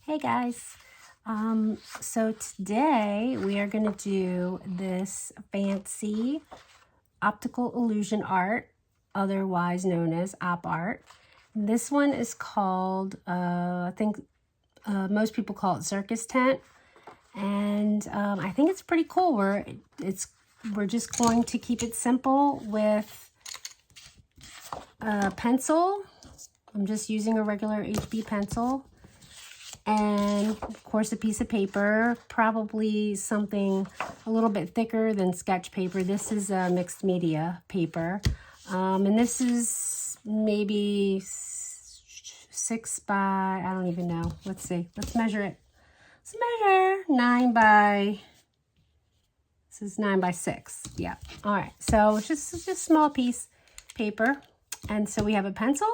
Hey guys, so today we are going to do this fancy optical illusion art, otherwise known as op art. This one is called, I think most people call it Circus Tent, and I think it's pretty cool. We're just going to keep it simple with a pencil. I'm just using a regular HB pencil. And of course a piece of paper, probably something a little bit thicker than sketch paper. This is a mixed media paper. And this is maybe 6 by, I don't even know. Let's see, let's measure it. Let's measure 9 by, this is 9 by 6. Yeah, all right. So it's just a small piece of paper. And so we have a pencil.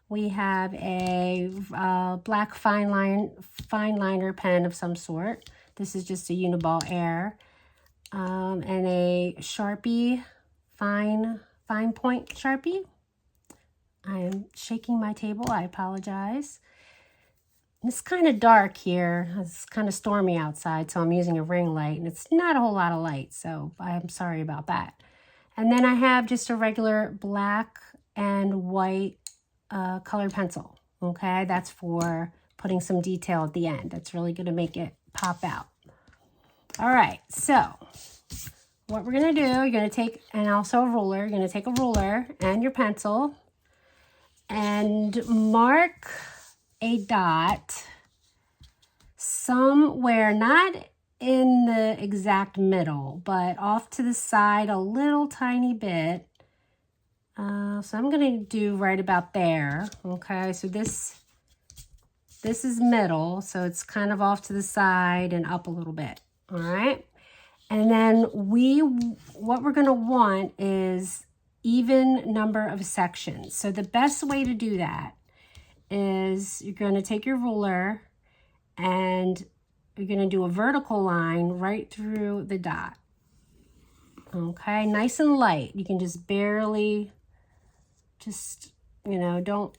We have a black fine liner pen of some sort. This is just a Uniball Air. And a Sharpie, fine point Sharpie. I am shaking my table, I apologize. It's kind of dark here. It's kind of stormy outside, so I'm using a ring light, and it's not a whole lot of light, so I'm sorry about that. And then I have just a regular black and white colored pencil. Okay, that's for putting some detail at the end. That's really going to make it pop out. All right, so what we're going to do, you're going to take, and also a ruler, you're going to take a ruler and your pencil and mark a dot somewhere, not in the exact middle, but off to the side a little tiny bit. So I'm going to do right about there. Okay, so this is middle, so it's kind of off to the side and up a little bit. All right, and then what we're going to want is even number of sections. So the best way to do that is you're going to take your ruler and you're going to do a vertical line right through the dot. Okay, nice and light. You can just barely, don't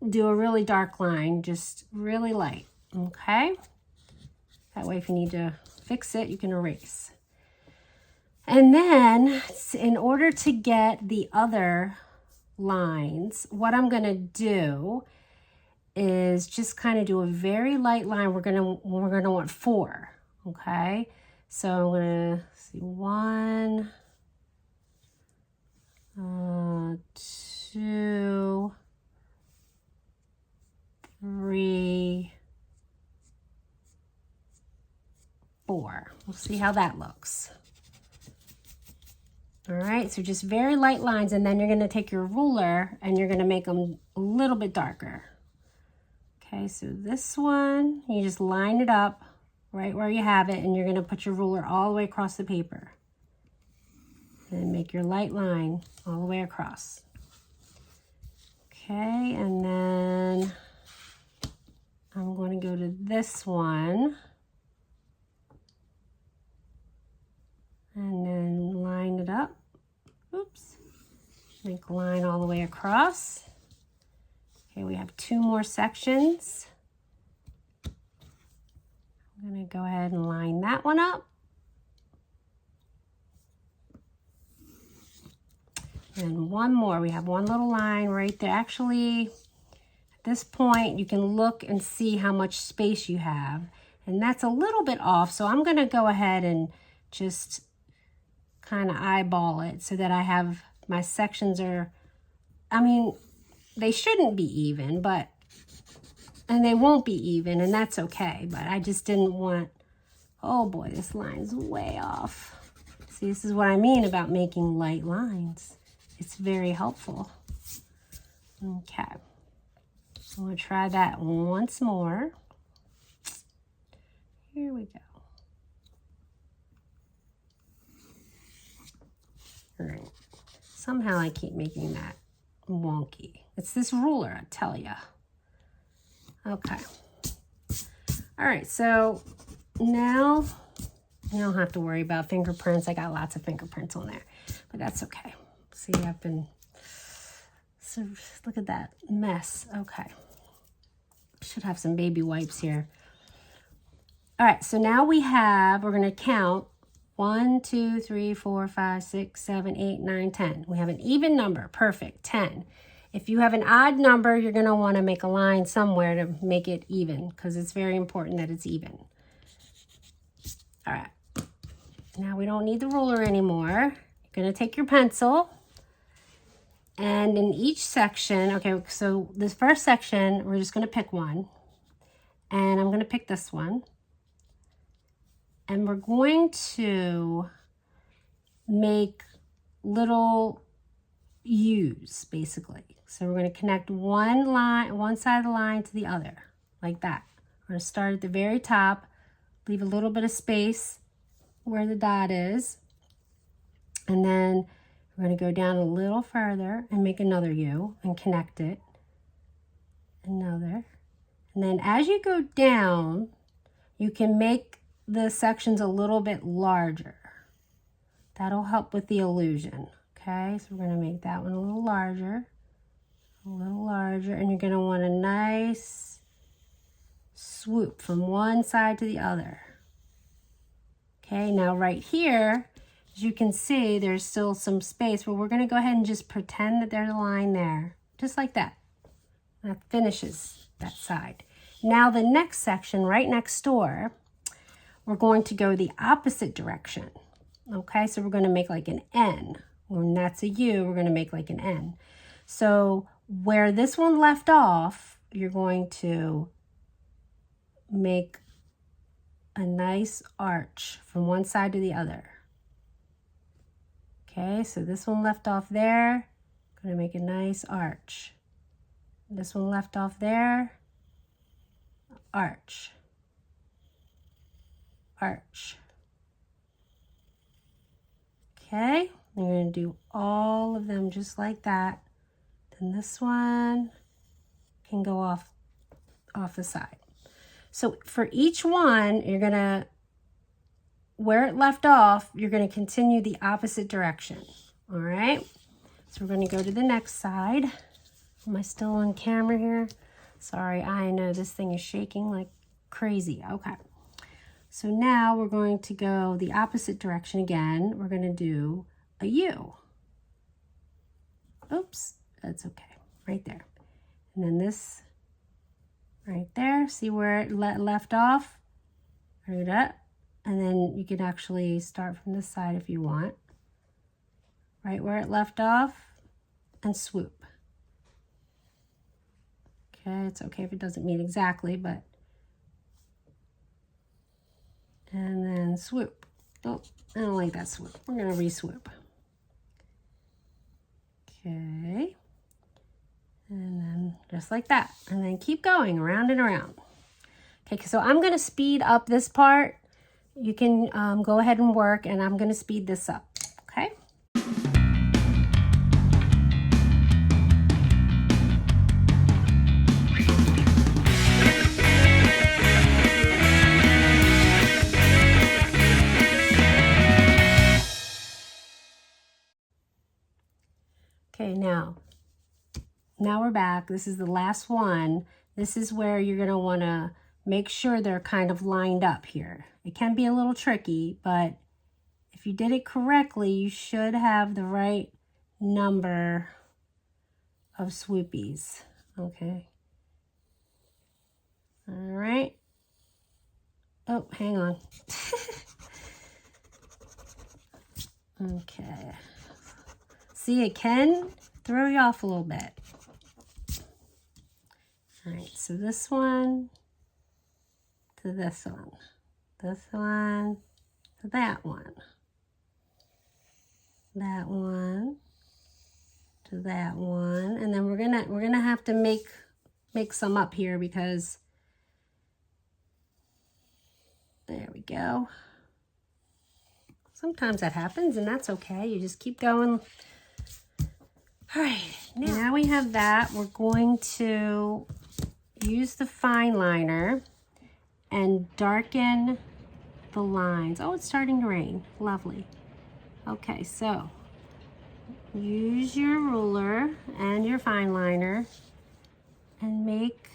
do a really dark line, just really light, okay? That way if you need to fix it, you can erase. And then in order to get the other lines, what I'm gonna do is just kind of do a very light line. We're gonna want 4, okay? So I'm gonna see 1, 2, 3, 4. We'll see how that looks. All right, so just very light lines, and then you're going to take your ruler and you're going to make them a little bit darker. Okay, so this one, you just line it up right where you have it, and you're going to put your ruler all the way across the paper. And make your light line all the way across. Okay, and then I'm going to go to this one. And then line it up. Oops. Make a line all the way across. Okay, we have 2 more sections. I'm going to go ahead and line that one up. And one more. We have one little line right there. Actually, at this point, you can look and see how much space you have. And that's a little bit off. So I'm going to go ahead and just kind of eyeball it so that I have my sections are, I mean, they shouldn't be even, and they won't be even, and that's okay. But I just didn't want, oh boy, this line's way off. See, this is what I mean about making light lines. It's very helpful. Okay, I'm going to try that once more. Here we go. All right. Somehow I keep making that wonky. It's this ruler, I tell ya. Okay. All right, so now you don't have to worry about fingerprints. I got lots of fingerprints on there, but that's okay. See, I've been, so look at that mess. Okay. should have some baby wipes here. All right, so now we're going to count 1, 2, 3, 4, 5, 6, 7, 8, 9, 10. We have an even number, perfect, 10. If you have an odd number, you're going to want to make a line somewhere to make it even because it's very important that it's even. All right, now we don't need the ruler anymore. You're going to take your pencil, and in each section, okay, so this first section, we're just going to pick one, and I'm going to pick this one. And we're going to make little U's, basically. So we're going to connect one side of the line to the other, like that. We're going to start at the very top, leave a little bit of space where the dot is, and then we're going to go down a little further and make another U and connect it. Another. And then as you go down, you can make the sections a little bit larger. That'll help with the illusion. Okay, so we're going to make that one a little larger, and you're going to want a nice swoop from one side to the other. Okay, now right here, as you can see, there's still some space, but we're going to go ahead and just pretend that there's a line there, just like that. That finishes that side. Now the next section right next door, we're going to go the opposite direction. Okay, so we're going to make like an N. When that's a U, we're going to make like an N. So where this one left off, you're going to make a nice arch from one side to the other. Okay, so this one left off there, going to make a nice arch. This one left off there, arch. Arch. Okay, you're going to do all of them just like that. Then this one can go off the side. So for each one, you're going to, where it left off, you're going to continue the opposite direction. All right, so we're going to go to the next side. Am I still on camera here? Sorry, I know this thing is shaking like crazy. Okay. So now we're going to go the opposite direction again. We're going to do a U. Oops, that's okay, right there. And then this right there, see where it left off? Right up. And then you can actually start from this side if you want. Right where it left off, and swoop. Okay, it's okay if it doesn't meet exactly, but and then swoop. Oh, I don't like that swoop. We're going to re-swoop. Okay. And then just like that. And then keep going around and around. Okay, so I'm going to speed up this part. You can go ahead and work, and I'm going to speed this up. Okay. Okay, now we're back. This is the last one. This is where you're going to want to make sure they're kind of lined up here. It can be a little tricky, but if you did it correctly, you should have the right number of swoopies. Okay. All right. Oh, hang on. Okay. See, it can throw you off a little bit. All right, so this one to this one to that one to that one, and then we're gonna have to make some up here because there we go. Sometimes that happens, and that's okay. You just keep going. All right, now we have that. We're going to use the fine liner and darken the lines. Oh, it's starting to rain. Lovely. Okay, so use your ruler and your fine liner and make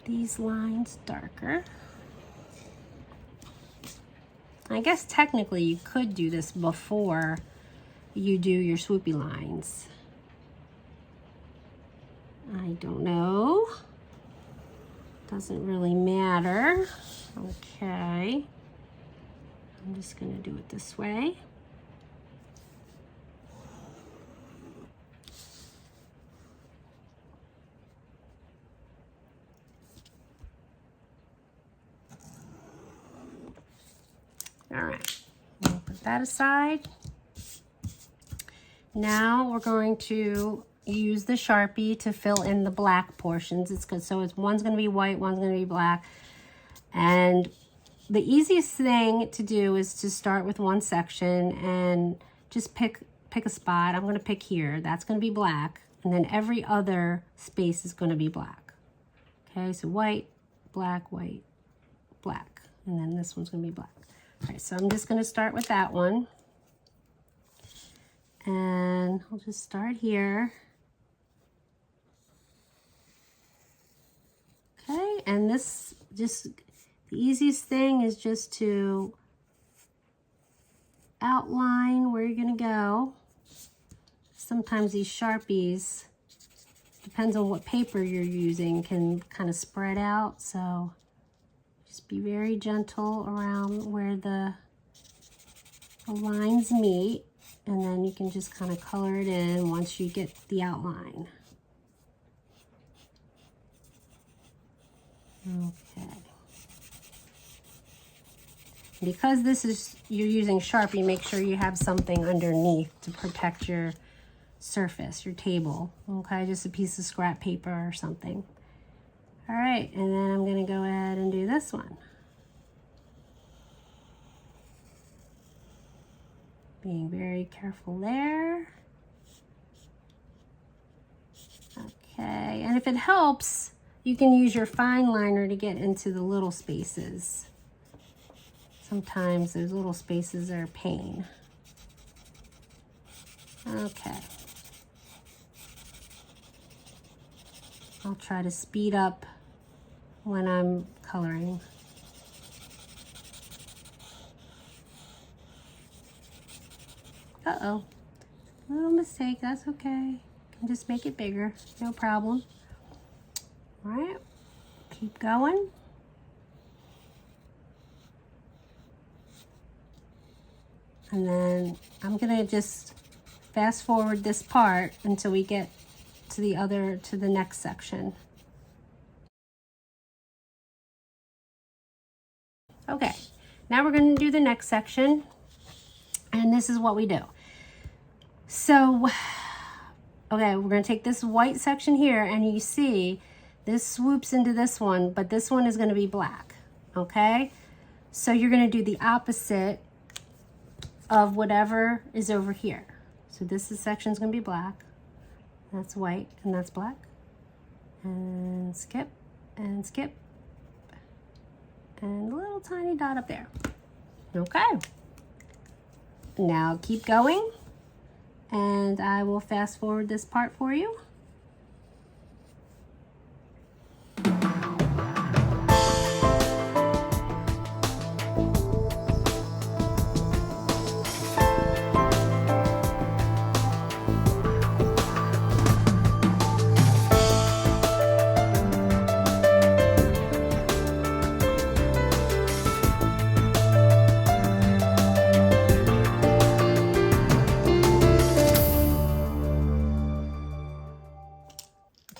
these lines darker. I guess technically you could do this before you do your swoopy lines. I don't know. Doesn't really matter. Okay. I'm just gonna do it this way. All right, we'll put that aside. Now we're going to use the Sharpie to fill in the black portions. It's good. So one's going to be white, one's going to be black. And the easiest thing to do is to start with one section and just pick a spot. I'm going to pick here. That's going to be black. And then every other space is going to be black. Okay, so white, black, black. And then this one's going to be black. All right, so I'm just going to start with that one. And I'll just start here. Okay, and this just, the easiest thing is just to outline where you're gonna go. Sometimes these Sharpies, depends on what paper you're using, can kind of spread out. So just be very gentle around where the lines meet. And then you can just kind of color it in once you get the outline. Okay. Because this is, you're using Sharpie, make sure you have something underneath to protect your surface, your table. Okay, just a piece of scrap paper or something. All right, and then I'm gonna go ahead and do this one. Being very careful there. Okay, and if it helps, you can use your fine liner to get into the little spaces. Sometimes those little spaces are a pain. Okay. I'll try to speed up when I'm coloring. Uh-oh, little mistake, that's okay. Can just make it bigger, no problem. All right, keep going. And then I'm gonna just fast forward this part until we get to the next section. Okay, now we're gonna do the next section, and this is what we do. So, okay, we're gonna take this white section here, and you see this swoops into this one, but this one is gonna be black, okay? So you're gonna do the opposite of whatever is over here. So this section is gonna be black, that's white, and that's black. And skip, and skip, and a little tiny dot up there. Okay. Now keep going, and I will fast forward this part for you.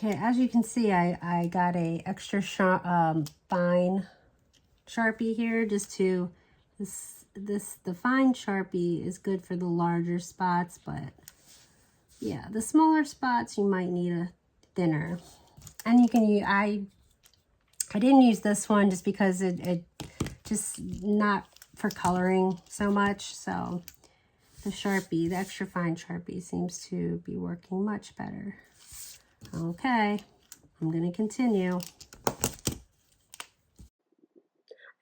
Okay, as you can see, I got a extra fine Sharpie here, just to, the fine Sharpie is good for the larger spots, but yeah, the smaller spots you might need a thinner. And you can use, I didn't use this one just because it just not for coloring so much, so the Sharpie, the extra fine Sharpie seems to be working much better. Okay, I'm going to continue. I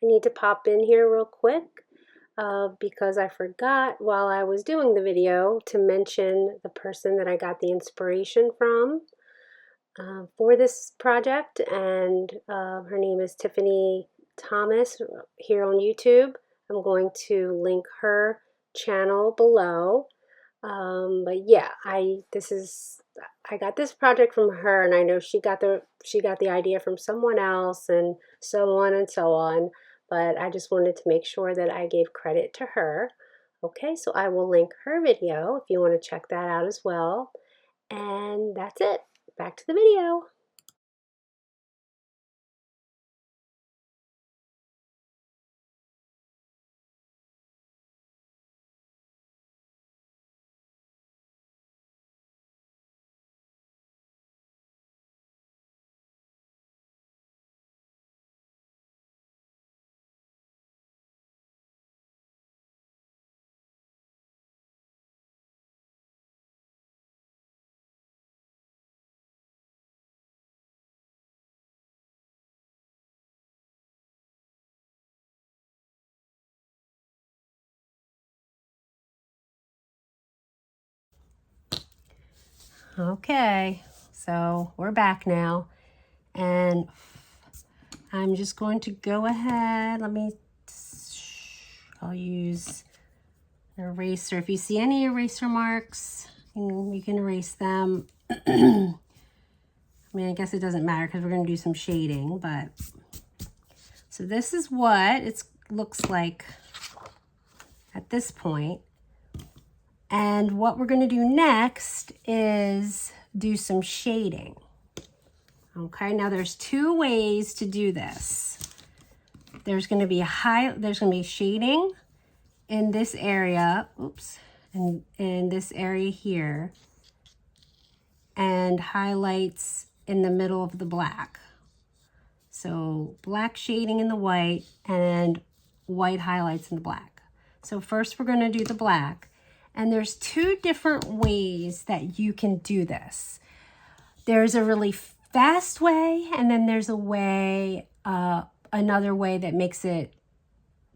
need to pop in here real quick because I forgot while I was doing the video to mention the person that I got the inspiration from. for this project, and her name is Tiffani Thomas here on YouTube. I'm going to link her channel below. But yeah, I got this project from her, and I know she got the idea from someone else, and so on and so on. But I just wanted to make sure that I gave credit to her. Okay, so I will link her video if you want to check that out as well. And that's it. Back to the video. Okay, so we're back now, and I'm just going to go ahead. I'll use an eraser. If you see any eraser marks, you can erase them. I mean, I guess it doesn't matter because we're going to do some shading, but so this is what it looks like at this point. And what we're going to do next is do some shading. Okay, now there's two ways to do this. There's going to be shading in this area, and in this area here, and highlights in the middle of the black. So black shading in the white and white highlights in the black. So first we're going to do the black. And there's two different ways that you can do this. There's a really fast way, and then there's a way, another way that makes it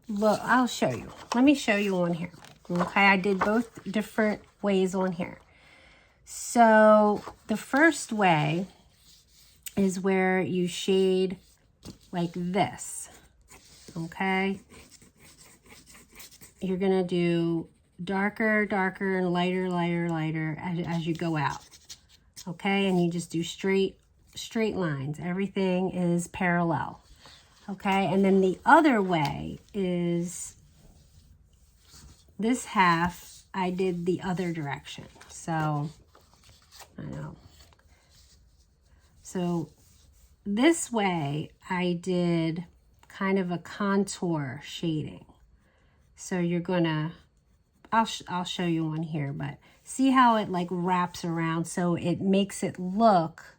look. I'll show you. Let me show you on here. Okay, I did both different ways on here. So the first way is where you shade like this. Okay, you're gonna do darker, darker, and lighter, lighter, lighter as you go out. Okay, and you just do straight lines. Everything is parallel. Okay, and then the other way is this half, I did the other direction. So, I know. So this way, I did kind of a contour shading. So you're gonna, I'll show you one here, but see how it like wraps around, so it makes it look,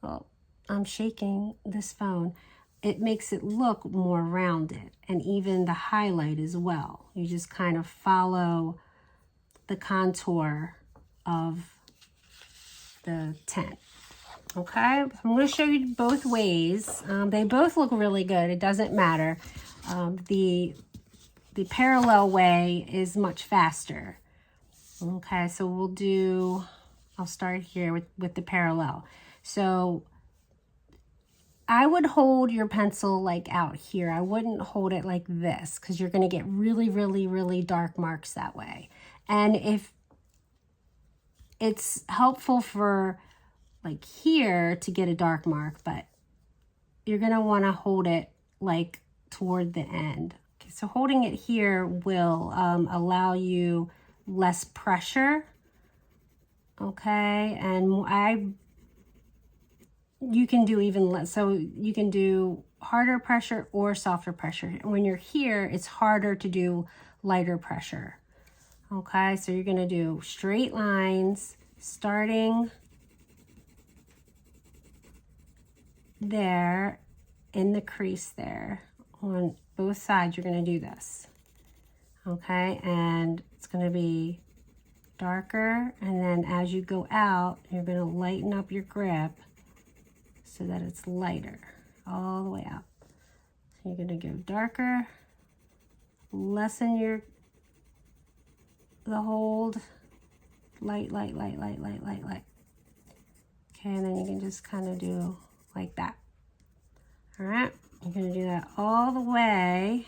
oh, I'm shaking this phone. It makes it look more rounded, and even the highlight as well. You just kind of follow the contour of the tent. Okay, I'm going to show you both ways. They both look really good. It doesn't matter. The parallel way is much faster. Okay, so I'll start here with the parallel. So I would hold your pencil like out here. I wouldn't hold it like this, because you're going to get really, really, really dark marks that way. And if it's helpful for like here to get a dark mark, but you're going to want to hold it like toward the end. Okay, so holding it here will allow you less pressure. Okay, and you can do even less, so you can do harder pressure or softer pressure. When you're here, it's harder to do lighter pressure. Okay, so you're going to do straight lines starting there in the crease there. On both sides, you're going to do this. Okay, and it's going to be darker, and then as you go out, you're going to lighten up your grip so that it's lighter all the way out. So you're going to go darker, lessen the hold, light, light, light, light, light, light, light. Okay, and then you can just kind of do like that. All right, you're going to do that all the way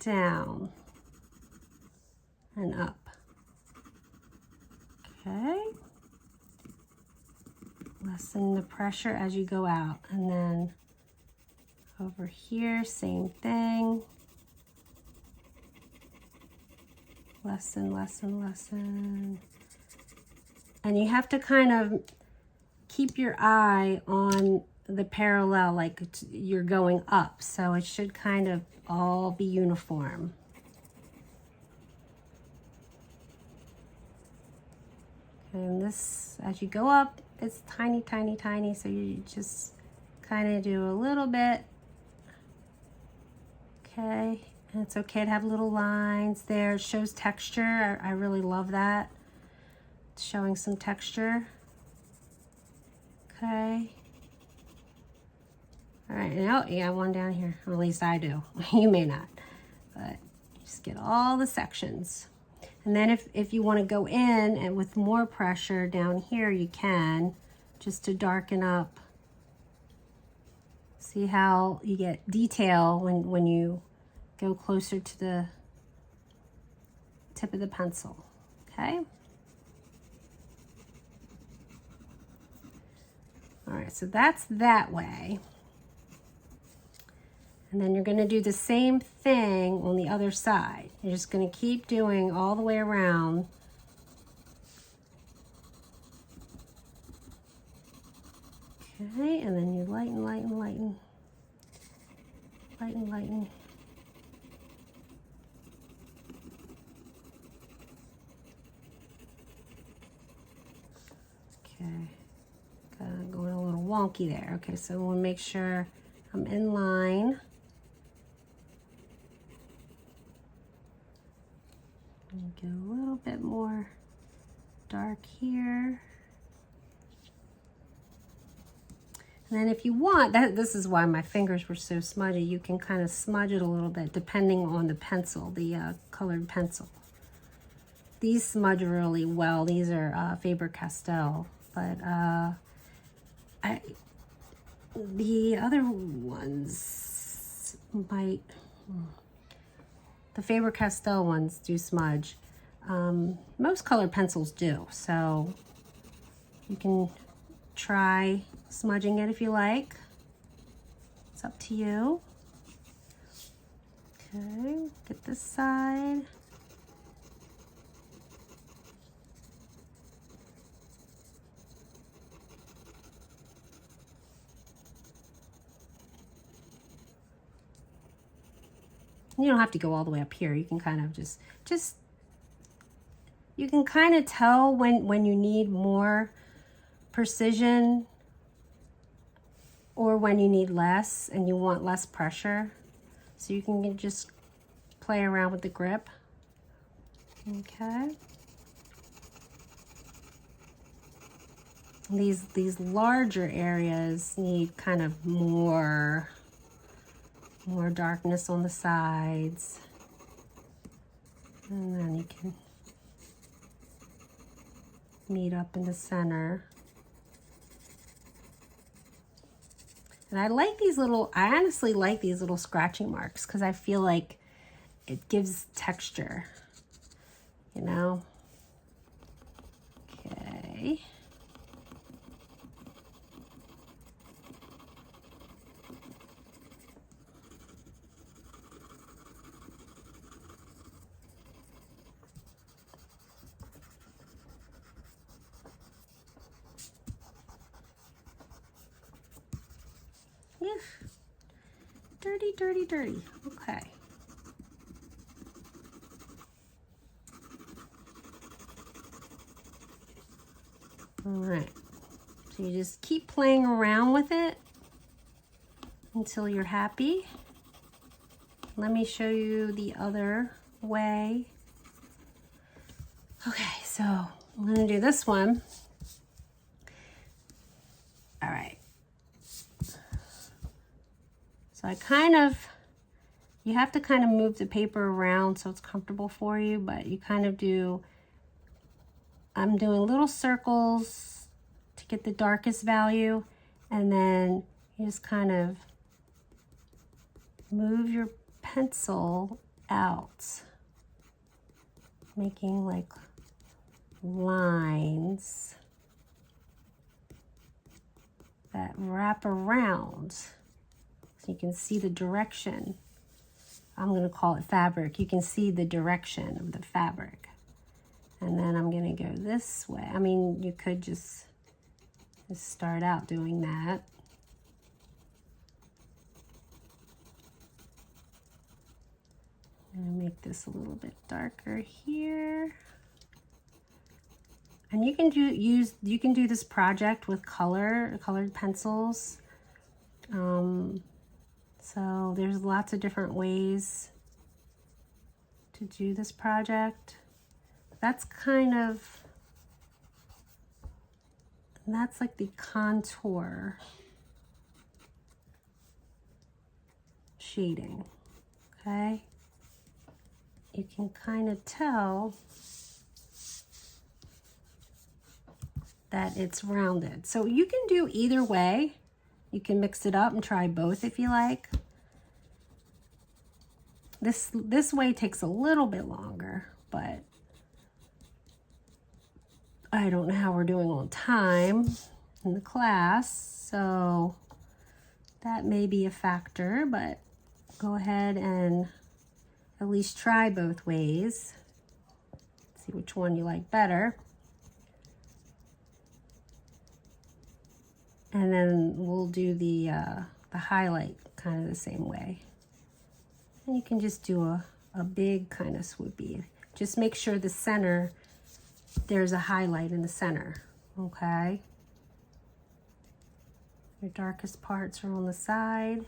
down and up. Okay. Lessen the pressure as you go out. And then over here, same thing. Lessen, lessen, lessen. And you have to kind of keep your eye on the parallel, like you're going up. So it should kind of all be uniform. And this, as you go up, it's tiny, tiny, tiny. So you just kind of do a little bit. Okay. And it's okay to have little lines there. It shows texture. I really love that. It's showing some texture. Okay. All right. And oh, yeah, one down here. Or at least I do. You may not. But just get all the sections. And then if you want to go in and with more pressure down here, you can, just to darken up. See how you get detail when you go closer to the tip of the pencil, okay? All right, so that's that way. And then you're going to do the same thing on the other side. You're just going to keep doing all the way around. Okay, and then you lighten, lighten, lighten. Lighten, lighten. Okay, going a little wonky there. Okay, so we'll make sure I'm in line. Get a little bit more dark here. And then if you want, this is why my fingers were so smudgy, you can kind of smudge it a little bit depending on the pencil, the colored pencil. These smudge really well. These are Faber-Castell, but the other ones might... The Faber-Castell ones do smudge. Most colored pencils do, so you can try smudging it if you like. It's up to you. Okay, get this side. You don't have to go all the way up here. You can kind of just you can kind of tell when you need more precision or when you need less and you want less pressure. So you can just play around with the grip. Okay. These larger areas need kind of more darkness on the sides. And then you can meet up in the center. And I like these little, I honestly like these little scratching marks because I feel like it gives texture, you know? Okay. Dirty, dirty, dirty. Okay. All right. So you just keep playing around with it until you're happy. Let me show you the other way. Okay, so I'm going to do this one. All right. So you have to kind of move the paper around so it's comfortable for you, but you kind of do, I'm doing little circles get the darkest value, and then you just kind of move your pencil out, making like lines that wrap around so you can see the direction. I'm going to call it fabric. You can see the direction of the fabric. And then I'm going to go this way. I mean, you could just start out doing that. I'm going to make this a little bit darker here. And you can do this project with colored pencils. So there's lots of different ways to do this project. That's like the contour shading, okay? You can kind of tell that it's rounded. So you can do either way. You can mix it up and try both if you like. This way takes a little bit longer, but I don't know how we're doing on time in the class, so that may be a factor, but go ahead and at least try both ways. See which one you like better. And then we'll do the highlight kind of the same way. And you can just do a big kind of swoopy. Just make sure the center, there's a highlight in the center, okay? Your darkest parts are on the side.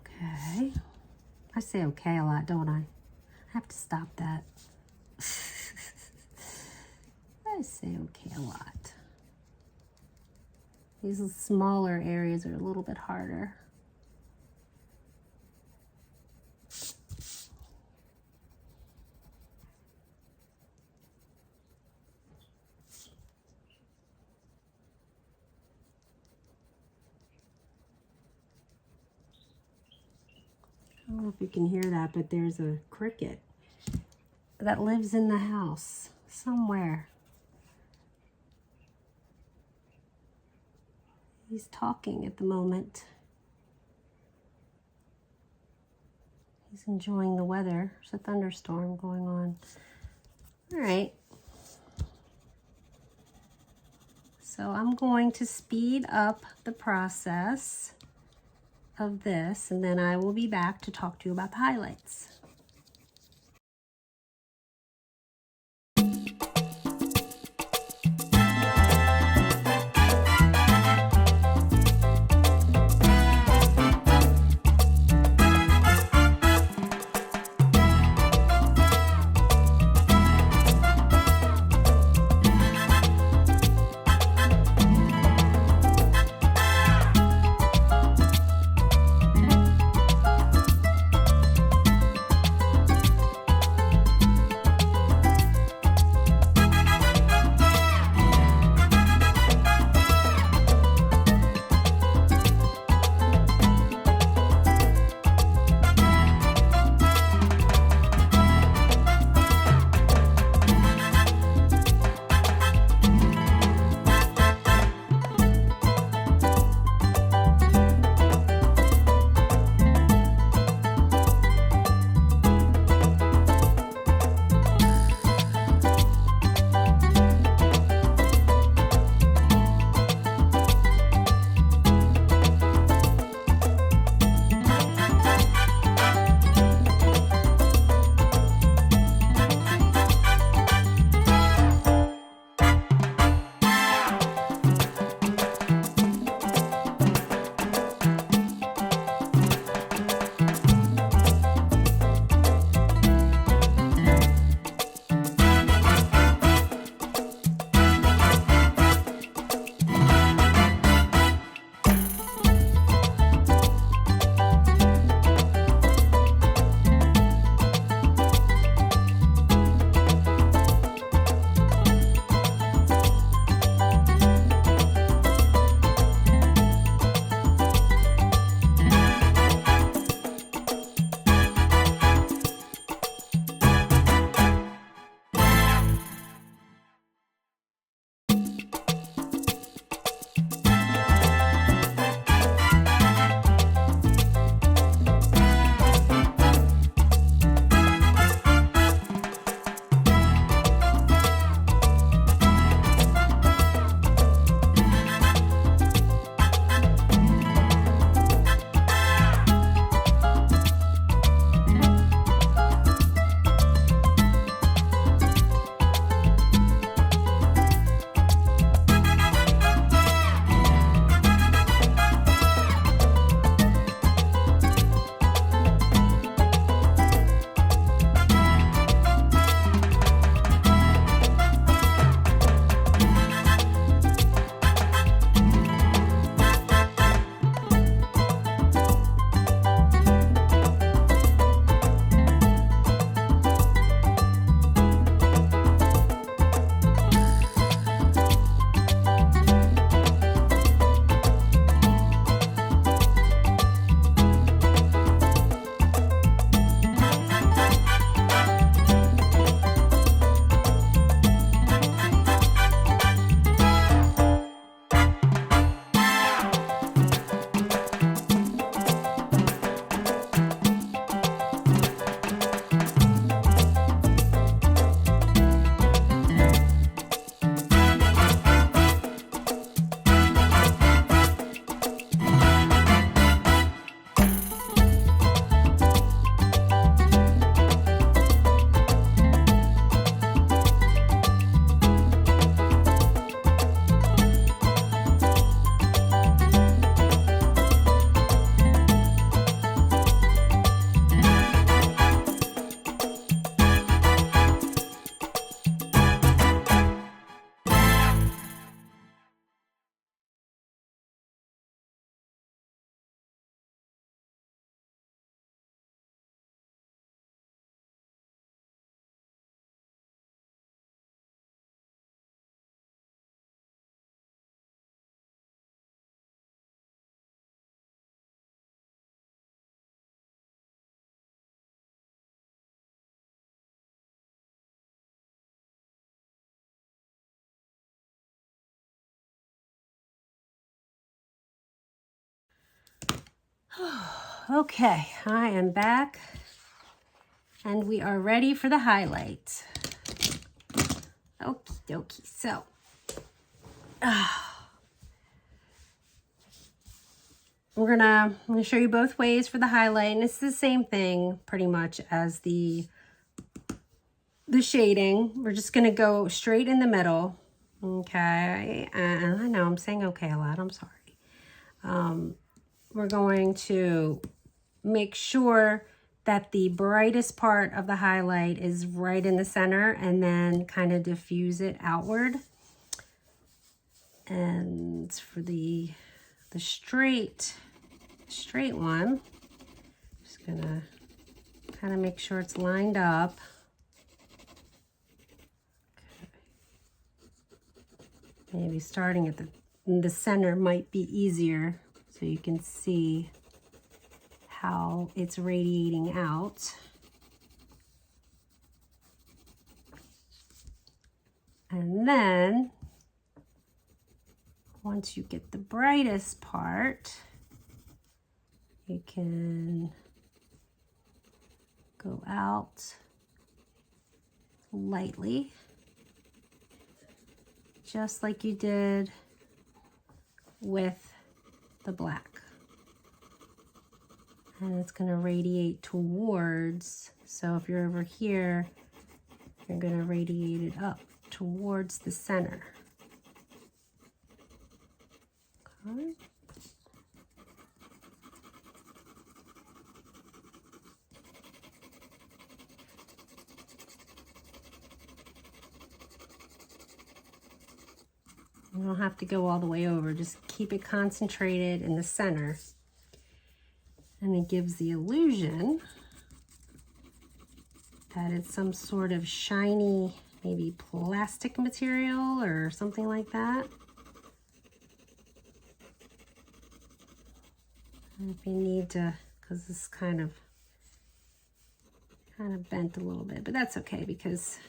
Okay. I say okay a lot, don't I? I have to stop that. I say okay a lot. These smaller areas are a little bit harder. I don't know if you can hear that, but there's a cricket that lives in the house somewhere. He's talking at the moment. He's enjoying the weather. There's a thunderstorm going on. All right. So I'm going to speed up the process of this, and then I will be back to talk to you about the highlights. Okay, I am back and we are ready for the highlight. Okie dokie. So, I'm gonna show you both ways for the highlight, and it's the same thing pretty much as the shading. We're just gonna go straight in the middle. Okay, and I know I'm saying okay a lot, I'm sorry. We're going to make sure that the brightest part of the highlight is right in the center, and then kind of diffuse it outward. And for the straight one, just gonna kind of make sure it's lined up. Okay. Maybe starting at the center might be easier, so you can see how it's radiating out. And then once you get the brightest part, you can go out lightly, just like you did with the black. And it's going to radiate towards, so if you're over here, you're going to radiate it up towards the center. Okay. You don't have to go all the way over, just keep it concentrated in the center. And it gives the illusion that it's some sort of shiny, maybe plastic material or something like that. And if you need to, because this kind of bent a little bit, but that's okay because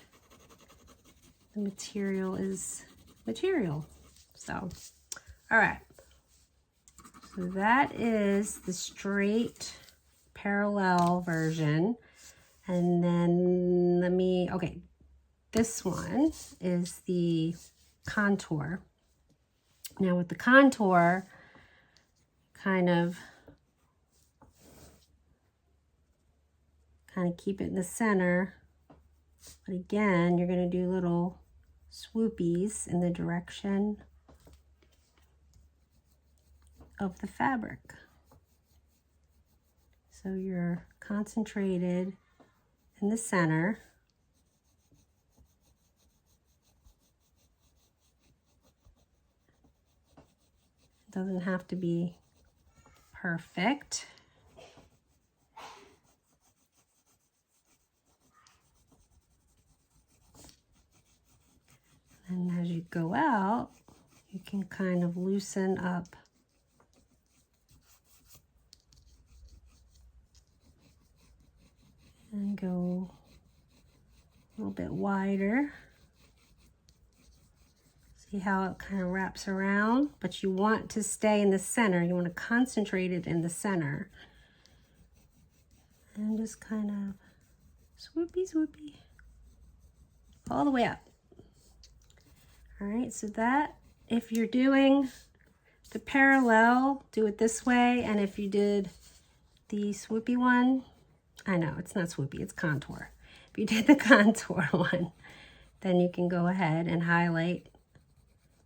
the material is material. So, all right. So that is the straight parallel version. And then okay, this one is the contour. Now with the contour, kind of keep it in the center. But again, you're going to do little swoopies in the direction of the fabric. So you're concentrated in the center. It doesn't have to be perfect. And as you go out, you can kind of loosen up and go a little bit wider. See how it kind of wraps around, but you want to stay in the center. You want to concentrate it in the center. And just kind of swoopy, swoopy, all the way up. All right, so that, if you're doing the parallel, do it this way. And if you did the swoopy one, I know it's not swoopy, it's contour. If you did the contour one, then you can go ahead and highlight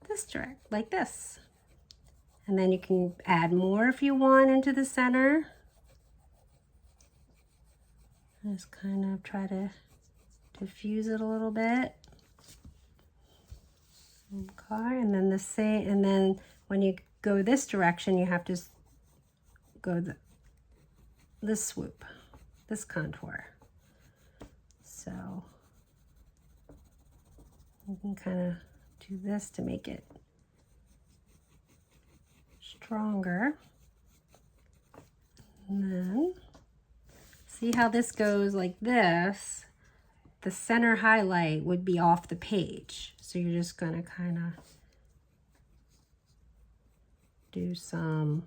this direct, like this. And then you can add more if you want into the center. Just kind of try to diffuse it a little bit. Okay, and then the same, and then when you go this direction, you have to go this swoop, this contour. So you can kind of do this to make it stronger. And then see how this goes like this. The center highlight would be off the page. So you're just gonna kind of do some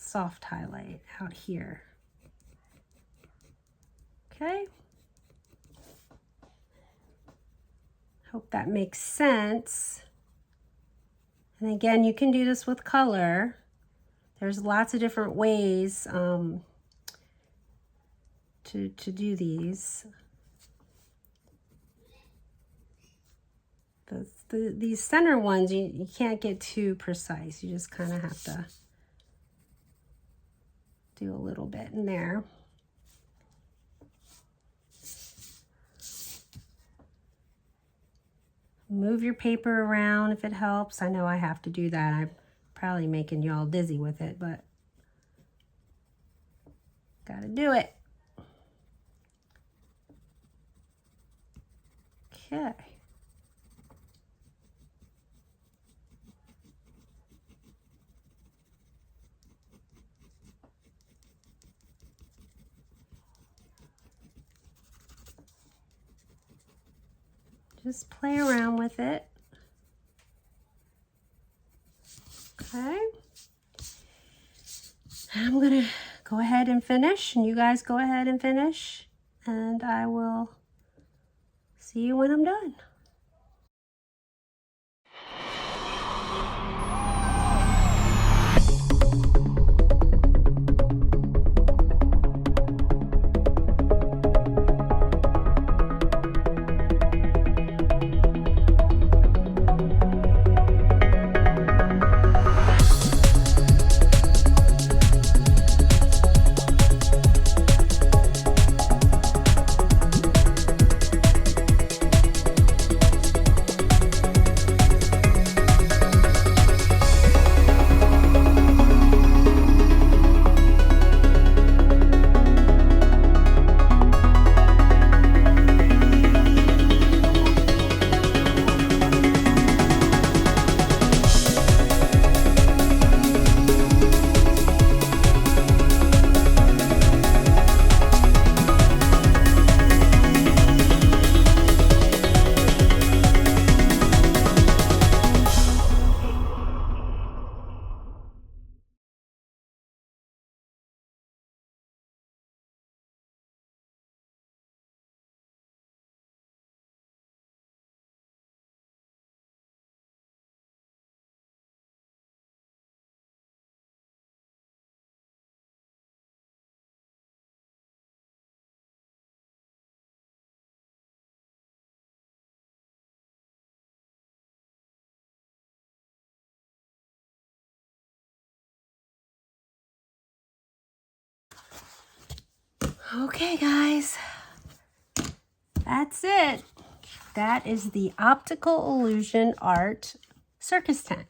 soft highlight out here. Okay. Hope that makes sense. And again, you can do this with color. There's lots of different ways to do these. These center ones, you can't get too precise. You just kind of have to do a little bit in there. Move your paper around if it helps. I know I have to do that. I'm probably making you all dizzy with it, but gotta do it. Okay. Just play around with it. Okay. I'm gonna go ahead and finish, and you guys go ahead and finish, and I will see you when I'm done. Okay, guys, that's it. That is the Optical Illusion Art Circus Tent.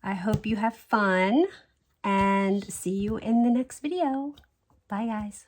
I hope you have fun and see you in the next video. Bye, guys.